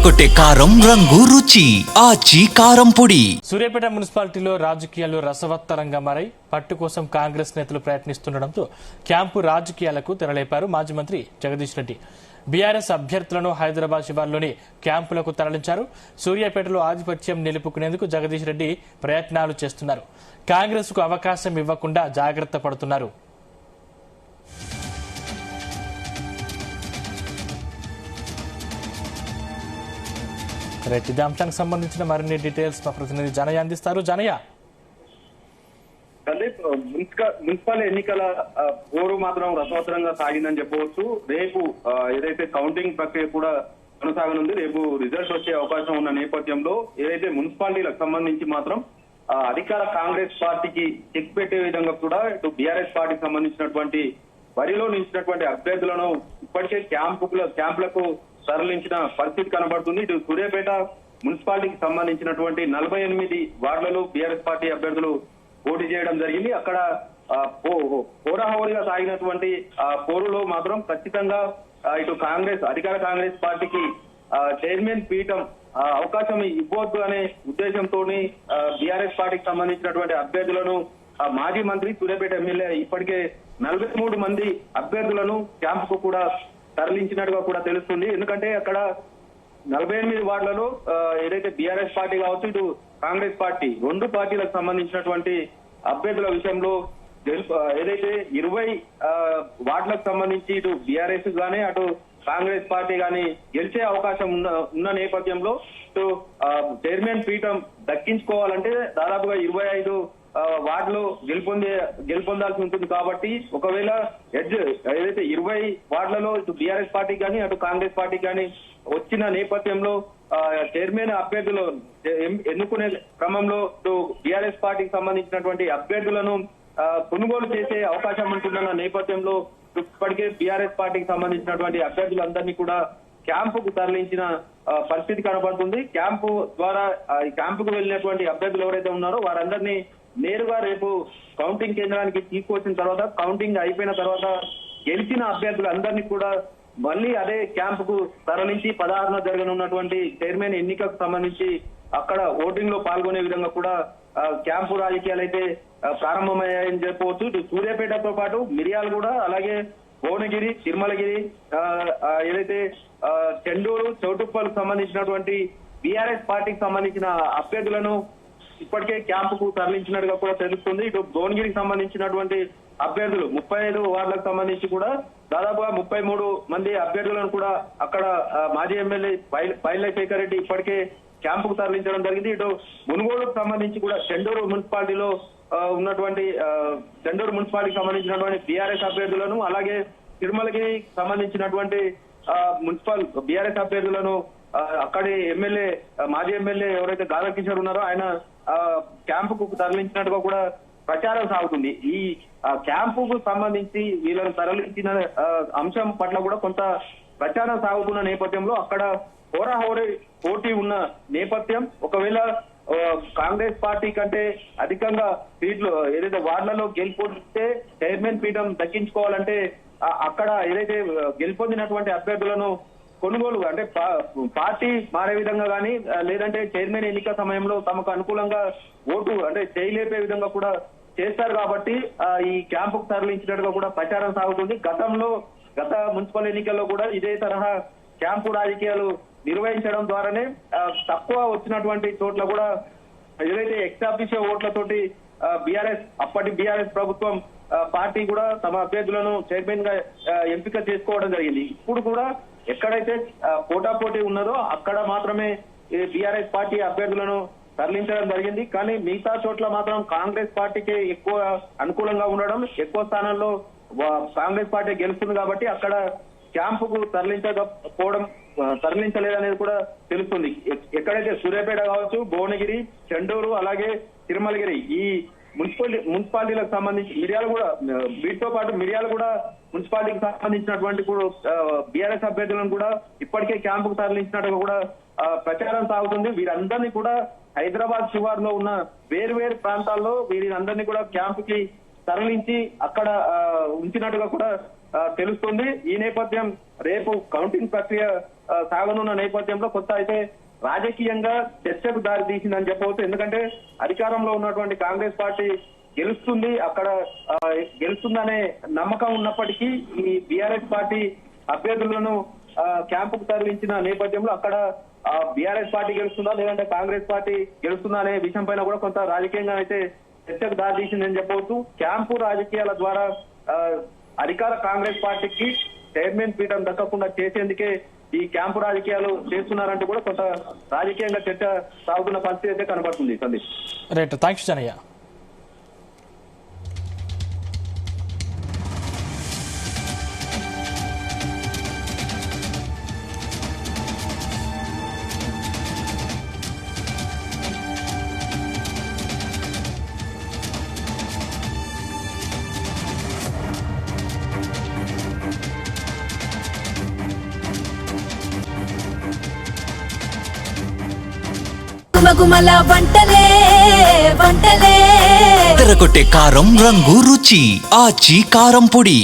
అదరగొట్టే కారం రంగు రుచి ఆచి కారం పొడి. సూర్యాపేట మున్సిపాలిటీలో రాజకీయాలు రసవత్తరంగా మారాయి. పట్టు కోసం కాంగ్రెస్ నేతలు ప్రయత్నిస్తుండటంతో క్యాంపు రాజకీయాలకు తెరలేపారు మాజీ మంత్రి జగదీష్ రెడ్డి. బీఆర్ఎస్ అభ్యర్థులను హైదరాబాద్ శివార్లోని క్యాంపులకు తరలించారు. సూర్యాపేటలో ఆధిపత్యం నిలుపుకునేందుకు జగదీష్ రెడ్డి ప్రయత్నాలు చేస్తున్నారు. కాంగ్రెస్ కు అవకాశం ఇవ్వకుండా జాగ్రత్త పడుతున్నారు. ఇదే అంశానికి సంబంధించిన మరిన్ని డీటెయిల్స్ మా ప్రతినిధి జనయ్య అందిస్తారు. జనయ్య, మున్సిపల్ ఎన్నికల పోరు మాత్రం రసవత్తరంగా సాగిందని చెప్పవచ్చు. రేపు ఏదైతే కౌంటింగ్ ప్రక్రియ కూడా కొనసాగనుంది. రేపు రిజల్ట్ వచ్చే అవకాశం ఉన్న నేపథ్యంలో ఏదైతే మున్సిపాలిటీలకు సంబంధించి మాత్రం అధికార కాంగ్రెస్ పార్టీకి చెక్ పెట్టే విధంగా కూడా ఇటు బీఆర్ఎస్ పార్టీకి సంబంధించినటువంటి బరిలో నిలిచినటువంటి అభ్యర్థులను ఇప్పటికే క్యాంపులకు తరలించిన పరిస్థితి కనబడుతుంది. ఇటు సూర్యాపేట మున్సిపాలిటీకి సంబంధించినటువంటి 48 వార్డులలో బీఆర్ఎస్ పార్టీ అభ్యర్థులు పోటీ చేయడం జరిగింది. అక్కడ హోరాహోరీగా సాగినటువంటి పోరులో మాత్రం ఖచ్చితంగా ఇటు అధికార కాంగ్రెస్ పార్టీకి చైర్మన్ పీఠం అవకాశం ఇవ్వద్దు అనే ఉద్దేశంతో బీఆర్ఎస్ పార్టీకి సంబంధించినటువంటి అభ్యర్థులను మాజీ మంత్రి సూర్యాపేట ఎమ్మెల్యే ఇప్పటికే 43 మంది అభ్యర్థులను క్యాంపుకు కూడా తరలించినట్టుగా కూడా తెలుస్తుంది. ఎందుకంటే అక్కడ 48 వార్డులలో ఏదైతే బీఆర్ఎస్ పార్టీ కావచ్చు, ఇటు కాంగ్రెస్ పార్టీ రెండు పార్టీలకు సంబంధించినటువంటి అభ్యర్థుల విషయంలో ఏదైతే 20 వార్డులకు సంబంధించి ఇటు బీఆర్ఎస్ గానీ అటు కాంగ్రెస్ పార్టీ గానీ గెలిచే అవకాశం ఉన్న నేపథ్యంలో ఇటు చైర్మన్ పీఠం దక్కించుకోవాలంటే దాదాపుగా 25 వార్డులు గెలుపొందాల్సి ఉంటుంది. కాబట్టి ఒకవేళ ఏదైతే 20 వార్డులలో ఇటు బీఆర్ఎస్ పార్టీ కానీ అటు కాంగ్రెస్ పార్టీ కానీ వచ్చిన నేపథ్యంలో చైర్మన్ అభ్యర్థులు ఎన్నుకునే క్రమంలో ఇటు బీఆర్ఎస్ పార్టీకి సంబంధించినటువంటి అభ్యర్థులను కొనుగోలు చేసే అవకాశం ఉంటుందన్న నేపథ్యంలో ఇప్పటికే బీఆర్ఎస్ పార్టీకి సంబంధించినటువంటి అభ్యర్థులందరినీ కూడా క్యాంపుకు తరలించిన పరిస్థితి కనబడుతుంది. క్యాంపుకు వెళ్ళినటువంటి అభ్యర్థులు ఎవరైతే ఉన్నారో వారందరినీ నేరుగా రేపు కౌంటింగ్ కేంద్రానికి తీసుకొచ్చిన తర్వాత కౌంటింగ్ అయిపోయిన తర్వాత గెలిచిన అభ్యర్థులందరినీ కూడా మళ్ళీ అదే క్యాంపుకు తరలించి 16న జరగనున్నటువంటి చైర్మన్ ఎన్నికకు సంబంధించి అక్కడ ఓటింగ్ లో పాల్గొనే విధంగా కూడా క్యాంపు రాజకీయాలు అయితే ప్రారంభమయ్యాయని చెప్పవచ్చు. ఇటు సూర్యాపేటతో పాటు మిర్యాలగూడ, అలాగే భువనగిరి, తిరుమలగిరి, ఏదైతే చెండూరు, చౌటుప్పలకు సంబంధించినటువంటి బీఆర్ఎస్ పార్టీకి సంబంధించిన అభ్యర్థులను ఇప్పటికే క్యాంపుకు తరలించినట్టుగా కూడా తెలుస్తుంది. ఇటు భువనగిరికి సంబంధించినటువంటి అభ్యర్థులు 35 వార్డులకు సంబంధించి కూడా దాదాపుగా 33 మంది అభ్యర్థులను కూడా అక్కడ మాజీ ఎమ్మెల్యే పైల శేఖర్ రెడ్డి ఇప్పటికే క్యాంపుకు తరలించడం జరిగింది. ఇటు మునుగోడుకు సంబంధించి కూడా చెండూరు మున్సిపాలిటీలో ఉన్నటువంటి చెండూరు మున్సిపాలిటీకి సంబంధించినటువంటి బీఆర్ఎస్ అభ్యర్థులను, అలాగే తిరుమలగిరికి సంబంధించినటువంటి మున్సిపల్ బీఆర్ఎస్ అభ్యర్థులను అక్కడి మాజీ ఎమ్మెల్యే ఎవరైతే గాదా కిషోర్ ఉన్నారో ఆయన క్యాంపుకు తరలించినట్టుగా కూడా ప్రచారం సాగుతుంది. ఈ క్యాంపుకు సంబంధించి వీళ్ళను తరలించిన అంశం పట్ల కూడా కొంత ప్రచారం సాగుతున్న నేపథ్యంలో అక్కడ హోరాహోరీ పోటీ ఉన్న నేపథ్యం. ఒకవేళ కాంగ్రెస్ పార్టీ కంటే అధికంగా సీట్లు ఏదైతే వార్డులలో గెలుపొందితే చైర్మన్ పీఠం దక్కించుకోవాలంటే అక్కడ ఏదైతే గెలుపొందినటువంటి అభ్యర్థులను కొనుగోలు అంటే పార్టీ మారే విధంగా కానీ లేదంటే చైర్మన్ ఎన్నిక సమయంలో తమకు అనుకూలంగా ఓటు అంటే చేయలేపే విధంగా కూడా చేస్తారు. కాబట్టి ఈ క్యాంపుకు తరలించినట్టుగా కూడా ప్రచారం సాగుతుంది. గత మున్సిపల్ ఎన్నికల్లో కూడా ఇదే తరహా క్యాంపు రాజకీయాలు నిర్వహించడం ద్వారానే తక్కువ వచ్చినటువంటి చోట్ల కూడా ఏదైతే ఎక్సాఫిషియో ఓట్లతోటి అప్పటి బీఆర్ఎస్ ప్రభుత్వం పార్టీ కూడా తమ అభ్యర్థులను చైర్మన్ గా ఎంపిక చేసుకోవడం జరిగింది. ఇప్పుడు కూడా ఎక్కడైతే పోటాపోటీ ఉన్నదో అక్కడ మాత్రమే బీఆర్ఎస్ పార్టీ అభ్యర్థులను తరలించడం జరిగింది. కానీ మిగతా చోట్ల మాత్రం కాంగ్రెస్ పార్టీకి ఎక్కువ అనుకూలంగా ఉండడం, ఎక్కువ స్థానాల్లో కాంగ్రెస్ పార్టీ గెలుస్తుంది కాబట్టి అక్కడ క్యాంపుకు తరలించలేదనేది కూడా తెలుస్తుంది. ఎక్కడైతే సూర్యాపేట కావచ్చు, భువనగిరి, చెండూరు, అలాగే తిరుమలగిరి ఈ మున్సిపాలిటీలకు సంబంధించి వీటితో పాటు మిర్యాలగూడ మున్సిపాలిటీకి సంబంధించినటువంటి బీఆర్ఎస్ అభ్యర్థులను కూడా ఇప్పటికే క్యాంపుకు తరలించినట్టుగా కూడా ప్రచారం సాగుతుంది. వీరందరినీ కూడా హైదరాబాద్ శివార్లో ఉన్న వేరు ప్రాంతాల్లో వీరందరినీ కూడా క్యాంపుకి తరలించి అక్కడ ఉంచినట్టుగా కూడా తెలుస్తుంది. ఈ నేపథ్యం రేపు కౌంటింగ్ ప్రక్రియ సాగనున్న నేపథ్యంలో కొత్త అయితే రాజకీయంగా చర్చకు దారి తీసిందని చెప్పవచ్చు. ఎందుకంటే అధికారంలో ఉన్నటువంటి కాంగ్రెస్ పార్టీ గెలుస్తుంది, అక్కడ గెలుస్తుందనే నమ్మకం ఉన్నప్పటికీ ఈ బీఆర్ఎస్ పార్టీ అభ్యర్థులను క్యాంపుకు తరలించిన నేపథ్యంలో అక్కడ బీఆర్ఎస్ పార్టీ గెలుస్తుందా లేదంటే కాంగ్రెస్ పార్టీ గెలుస్తుందా అనే విషయం పైన కూడా కొంత రాజకీయంగా అయితే చర్చకు దారి తీసిందని చెప్పవచ్చు. క్యాంపు రాజకీయాల ద్వారా అధికార కాంగ్రెస్ పార్టీకి చైర్మన్ పీఠం దక్కకుండా చేసేందుకే ఈ క్యాంపు రాజకీయాలు చేస్తున్నారంటూ కూడా కొంత రాజకీయంగా చర్చ సాగుతున్న పరిస్థితి అయితే కనబడుతుంది. సందీప్. Right, thanks Janaiah. గుమగుమల వంటలే వంటలే తెరకొట్టే కారం రంగు రుచి ఆచి కారం పొడి.